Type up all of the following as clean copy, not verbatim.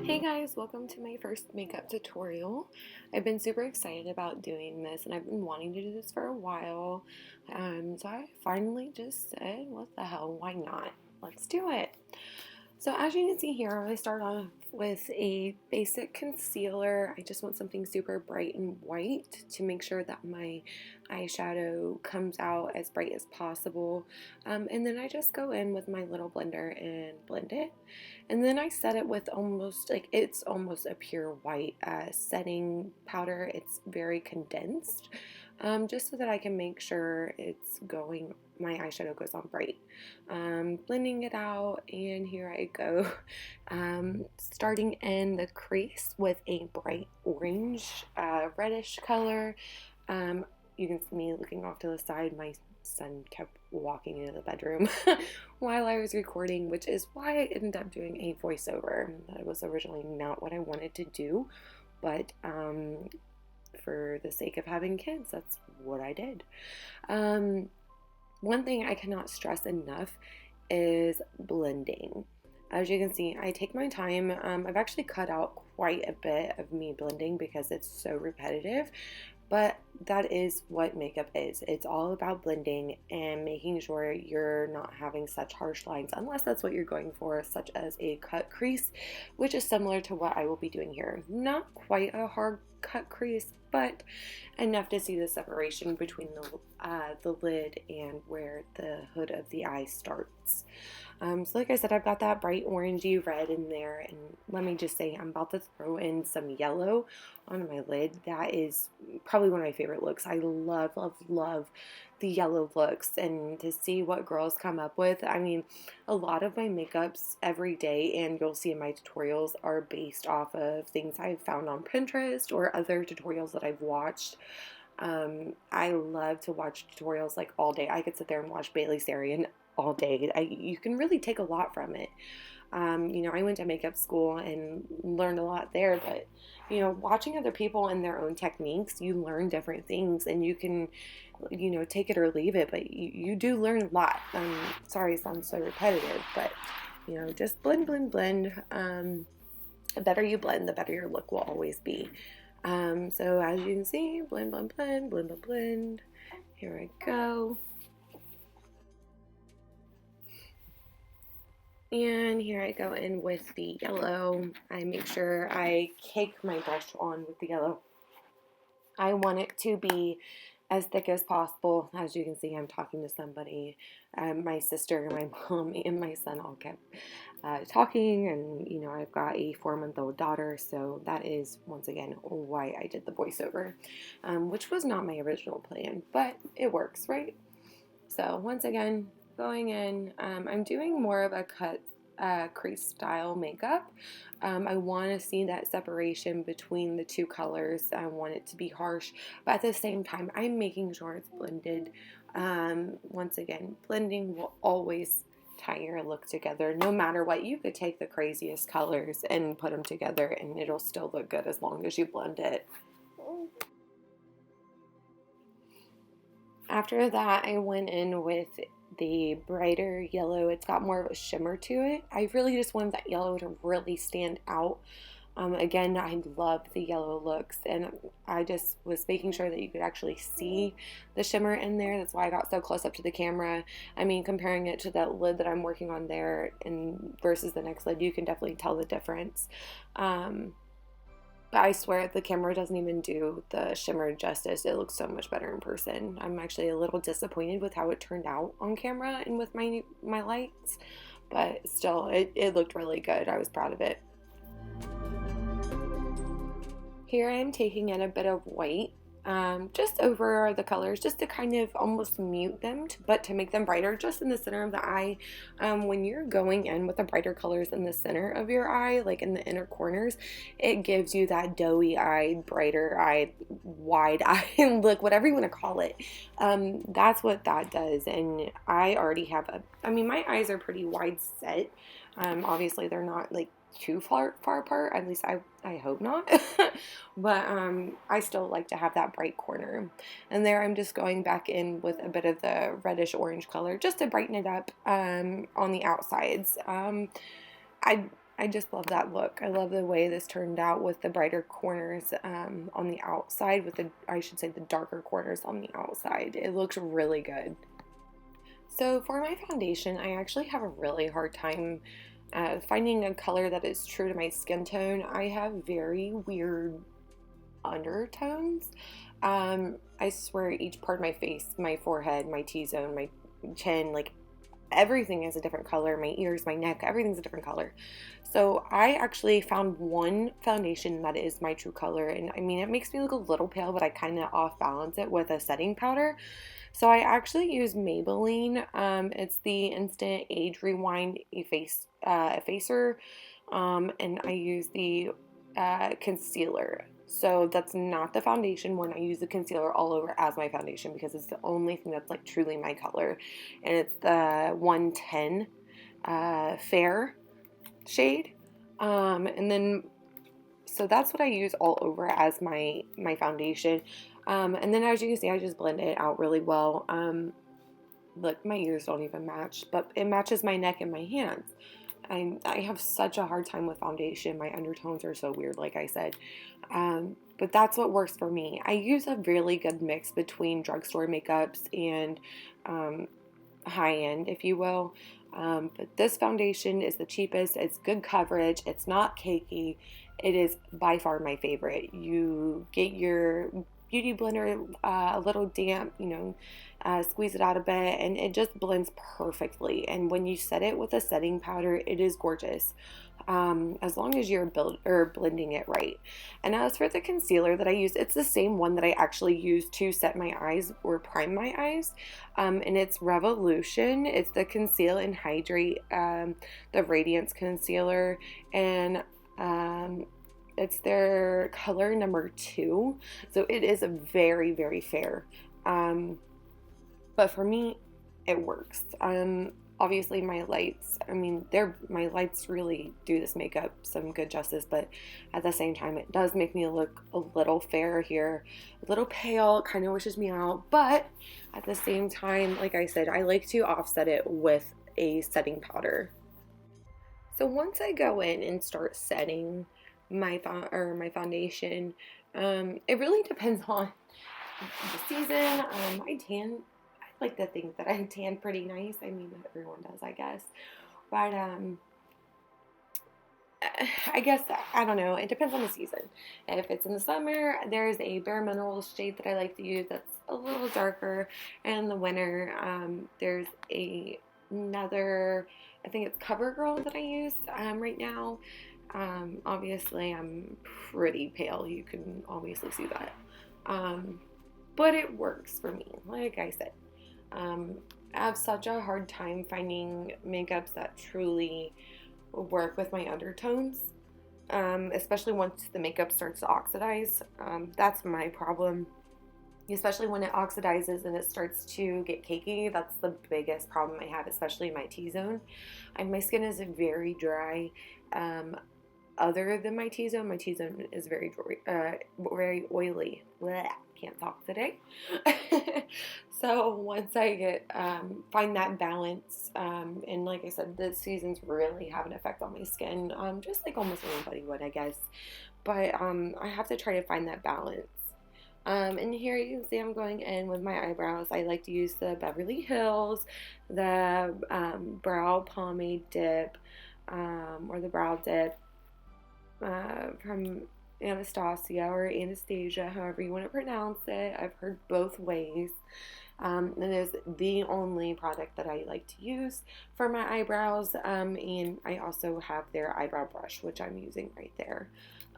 Hey guys, welcome to my first makeup tutorial. I've been super excited about doing this and I've been wanting to do this for a while. So I finally just said, what the hell, why not? Let's do it. So as you can see here, I start off with a basic concealer. I just want something super bright and white to make sure that my eyeshadow comes out as bright as possible. And then I just go in with my little blender and blend it. And then I set it with it's almost a pure white setting powder. It's very condensed, just so that I can make sure my eyeshadow goes on bright. Blending it out, and here I go. Starting in the crease with a bright orange, reddish color. You can see me looking off to the side. My son kept walking into the bedroom while I was recording, which is why I ended up doing a voiceover. That was originally not what I wanted to do, but for the sake of having kids, that's what I did. One thing I cannot stress enough is blending. As you can see, I take my time. I've actually cut out quite a bit of me blending because it's so repetitive, but that is what makeup is. It's all about blending and making sure you're not having such harsh lines, unless that's what you're going for, such as a cut crease, which is similar to what I will be doing here. Not quite a hard cut crease, but enough to see the separation between the lid and where the hood of the eye starts. So like I said, I've got that bright orangey red in there, and let me just say, I'm about to throw in some yellow on my lid. That is probably one of my favorite looks. I love, love, love the yellow looks, and to see what girls come up with. I mean, a lot of my makeups every day, and you'll see in my tutorials, are based off of things I've found on Pinterest or other tutorials that I've watched. I love to watch tutorials like all day. I could sit there and watch Bailey Sarian all day. You can really take a lot from it. I went to makeup school and learned a lot there, but, watching other people and their own techniques, you learn different things, and you can, take it or leave it, but you do learn a lot. Sorry it sounds so repetitive, but, just blend, blend, blend. The better you blend, the better your look will always be. So as you can see, blend, blend, blend, blend, blend, blend. Here I go. And here I go in with the yellow. I make sure I cake my brush on with the yellow. I want it to be as thick as possible. As you can see, I'm talking to somebody. My sister, my mom, and my son all kept talking, and I've got a 4-month-old daughter, so that is once again why I did the voiceover, which was not my original plan, but it works, right? So once again, going in, I'm doing more of a cut crease style makeup. I want to see that separation between the two colors. I want it to be harsh, but at the same time, I'm making sure it's blended. Once again, blending will always tie your look together. No matter what, you could take the craziest colors and put them together and it'll still look good as long as you blend it. After that, I went in with the brighter yellow. It's got more of a shimmer to it. I really just wanted that yellow to really stand out. Again, I love the yellow looks, and I just was making sure that you could actually see the shimmer in there. That's why I got so close up to the camera. I mean, comparing it to that lid that I'm working on there and versus the next lid, you can definitely tell the difference. But I swear the camera doesn't even do the shimmer justice. It looks so much better in person. I'm actually a little disappointed with how it turned out on camera and with my lights, but still, it looked really good. I was proud of it. Here I'm taking in a bit of white, just over the colors, just to kind of almost mute them, but to make them brighter, just in the center of the eye. When you're going in with the brighter colors in the center of your eye, like in the inner corners, it gives you that doughy-eyed, brighter-eyed, wide-eyed look, whatever you want to call it. That's what that does, and I already have my eyes are pretty wide set. Obviously, they're not like too far apart, at least I hope not. But I still like to have that bright corner, and there I'm just going back in with a bit of the reddish orange color just to brighten it up on the outsides. I I just love that look. I love the way this turned out with the brighter corners on the outside, with the, I should say, the darker corners on the outside. It looks really good. So for my foundation, I actually have a really hard time finding a color that is true to my skin tone. I have very weird undertones. I swear each part of my face, my forehead, my T-zone, my chin, like everything is a different color. My ears, my neck, everything's a different color. So I actually found one foundation that is my true color, and I mean, it makes me look a little pale, but I kind of off balance it with a setting powder. So I actually use Maybelline. It's the Instant Age Rewind Effaceur, and I use the concealer. So that's not the foundation one. I use the concealer all over as my foundation because it's the only thing that's like truly my color, and it's the 110 Fair shade. And then so that's what I use all over as my foundation. And then as you can see, I just blend it out really well. Look, my ears don't even match, but it matches my neck and my hands. I have such a hard time with foundation. My undertones are so weird, like I said. But that's what works for me. I use a really good mix between drugstore makeups and high-end, if you will. But this foundation is the cheapest. It's good coverage. It's not cakey. It is by far my favorite. You get your beauty blender a little damp, squeeze it out a bit, and it just blends perfectly. And when you set it with a setting powder, it is gorgeous, as long as you're blending it right. And as for the concealer that I use, it's the same one that I actually use to set my eyes or prime my eyes, and it's Revolution. It's the Conceal and Hydrate, the Radiance Concealer, and it's their color number 2, so it is a very, very fair. But for me, it works. Obviously my lights, my lights really do this makeup some good justice, but at the same time, it does make me look a little fair here, a little pale, kind of wishes me out, but at the same time, like I said, I like to offset it with a setting powder. So once I go in and start setting my foundation, it really depends on the season. I like to think that I tan pretty nice. I mean, not everyone does, I guess. But I guess, I don't know, it depends on the season. If it's in the summer, there's a bareMinerals shade that I like to use that's a little darker. And in the winter, there's another, I think it's CoverGirl that I use right now. Obviously, I'm pretty pale. You can obviously see that. But it works for me, like I said. I have such a hard time finding makeups that truly work with my undertones, especially once the makeup starts to oxidize. That's my problem, especially when it oxidizes and it starts to get cakey. That's the biggest problem I have, especially in my T-zone. And my skin is very dry. Other than my T-zone is very oily. Blech, can't talk today. So once I get find that balance, and like I said, the seasons really have an effect on my skin, just like almost anybody would, I guess. But I have to try to find that balance. And here you can see I'm going in with my eyebrows. I like to use the Beverly Hills, the brow pomade dip, or the brow dip from Anastasia, however you want to pronounce it. I've heard both ways. And it's the only product that I like to use for my eyebrows. And I also have their eyebrow brush, which I'm using right there.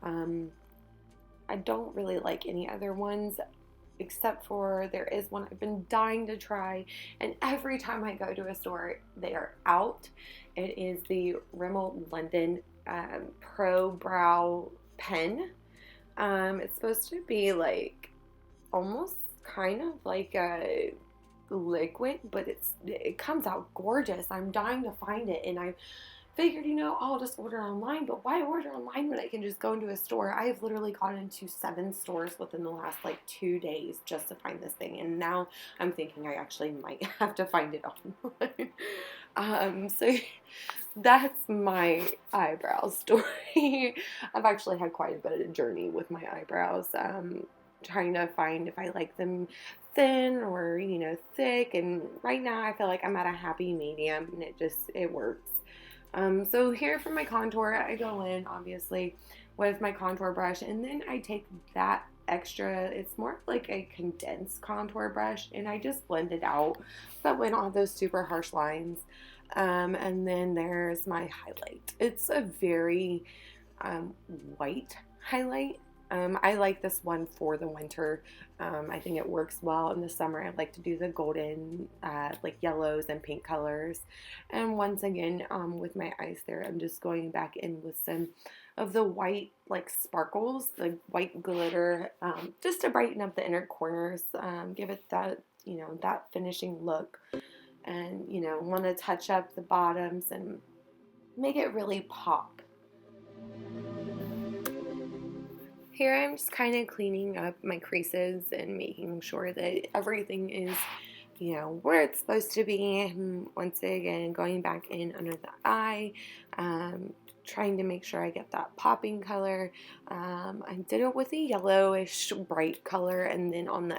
I don't really like any other ones, except for there is one I've been dying to try, and every time I go to a store, they are out. It is the Rimmel London Pro Brow Pen. It's supposed to be like almost kind of like a liquid, but it comes out gorgeous. I'm dying to find it, and I figured, I'll just order online. But why order online when I can just go into a store? I have literally gone into 7 stores within the last 2 days just to find this thing, and now I'm thinking I actually might have to find it online. that's my eyebrow story. I've actually had quite a bit of a journey with my eyebrows, trying to find if I like them thin or, you know, thick. And right now I feel like I'm at a happy medium, and it works. So here for my contour, I go in obviously with my contour brush, and then I take that extra, it's more like a condensed contour brush, and I just blend it out so that way I don't have those super harsh lines. And then there's my highlight. It's a very white highlight. I like this one for the winter. I think it works well in the summer. I like to do the golden, like yellows and pink colors. And once again, with my eyes there, I'm just going back in with some of the white, like sparkles, the white glitter, just to brighten up the inner corners, give it that, you know, that finishing look. And, you know, want to touch up the bottoms and make it really pop. Here I'm just kind of cleaning up my creases and making sure that everything is, you know, where it's supposed to be. Once again, going back in under the eye, trying to make sure I get that popping color. I did it with a yellowish bright color, and then on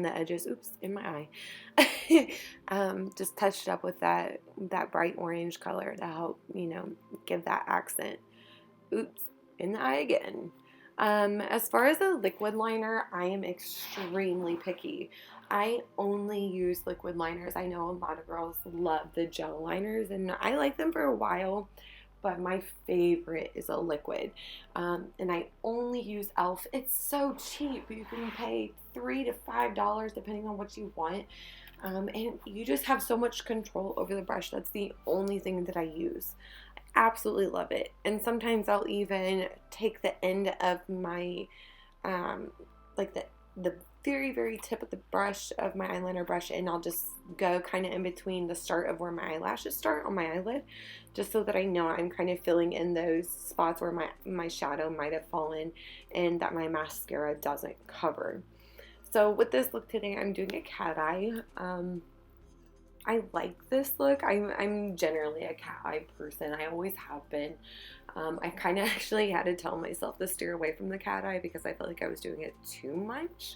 the edges, oops, in my eye, just touched up with that bright orange color to help, you know, give that accent. Oops, in the eye again. As far as a liquid liner, I am extremely picky. I only use liquid liners. I know a lot of girls love the gel liners, and I like them for a while, but my favorite is a liquid. And I only use e.l.f. It's so cheap. You can pay $3 to $5 depending on what you want. And you just have so much control over the brush. That's the only thing that I use. Absolutely love it. And sometimes I'll even take the end of my like the very, very tip of the brush of my eyeliner brush, and I'll just go kind of in between the start of where my eyelashes start on my eyelid, just so that I know I'm kind of filling in those spots where my shadow might have fallen and that my mascara doesn't cover. So with this look today, I'm doing a cat eye. I like this look. I'm generally a cat eye person. I always have been. I kind of actually had to tell myself to steer away from the cat eye because I felt like I was doing it too much.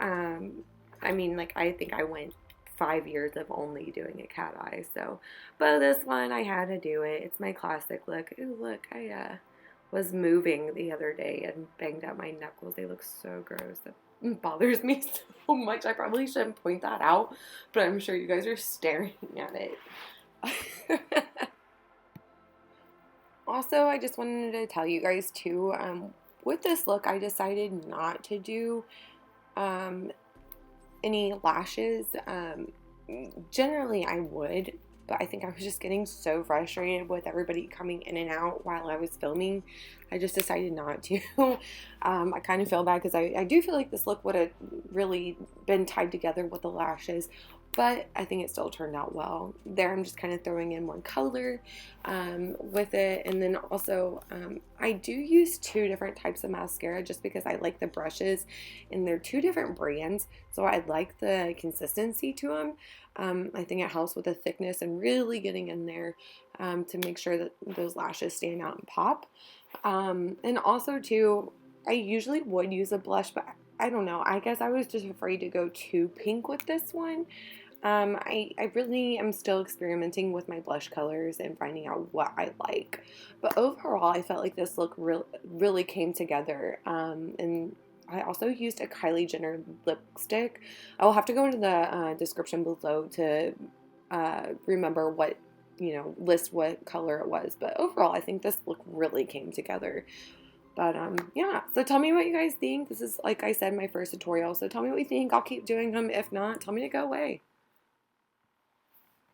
I mean, like, I think I went 5 years of only doing a cat eye. So, but this one, I had to do it. It's my classic look. Ooh, look, I was moving the other day and banged out my knuckles. They look so gross. That bothers me so much. I probably shouldn't point that out, but I'm sure you guys are staring at it. Also, I just wanted to tell you guys too, with this look, I decided not to do any lashes. Generally, I would, but I think I was just getting so frustrated with everybody coming in and out while I was filming. I just decided not to. I kind of feel bad because I do feel like this look would have really been tied together with the lashes, but I think it still turned out well. There I'm just kind of throwing in more color with it, and then also I do use 2 different types of mascara just because I like the brushes, and they're 2 different brands, so I like the consistency to them. I think it helps with the thickness and really getting in there to make sure that those lashes stand out and pop. And also too, I usually would use a blush, but I don't know. I guess I was just afraid to go too pink with this one. I really am still experimenting with my blush colors and finding out what I like. But overall, I felt like this look really came together. And I also used a Kylie Jenner lipstick. I will have to go into the description below to remember what, you know, list what color it was. But overall, I think this look really came together. But yeah, so tell me what you guys think. This is, like I said, my first tutorial. So tell me what you think. I'll keep doing them. If not, tell me to go away.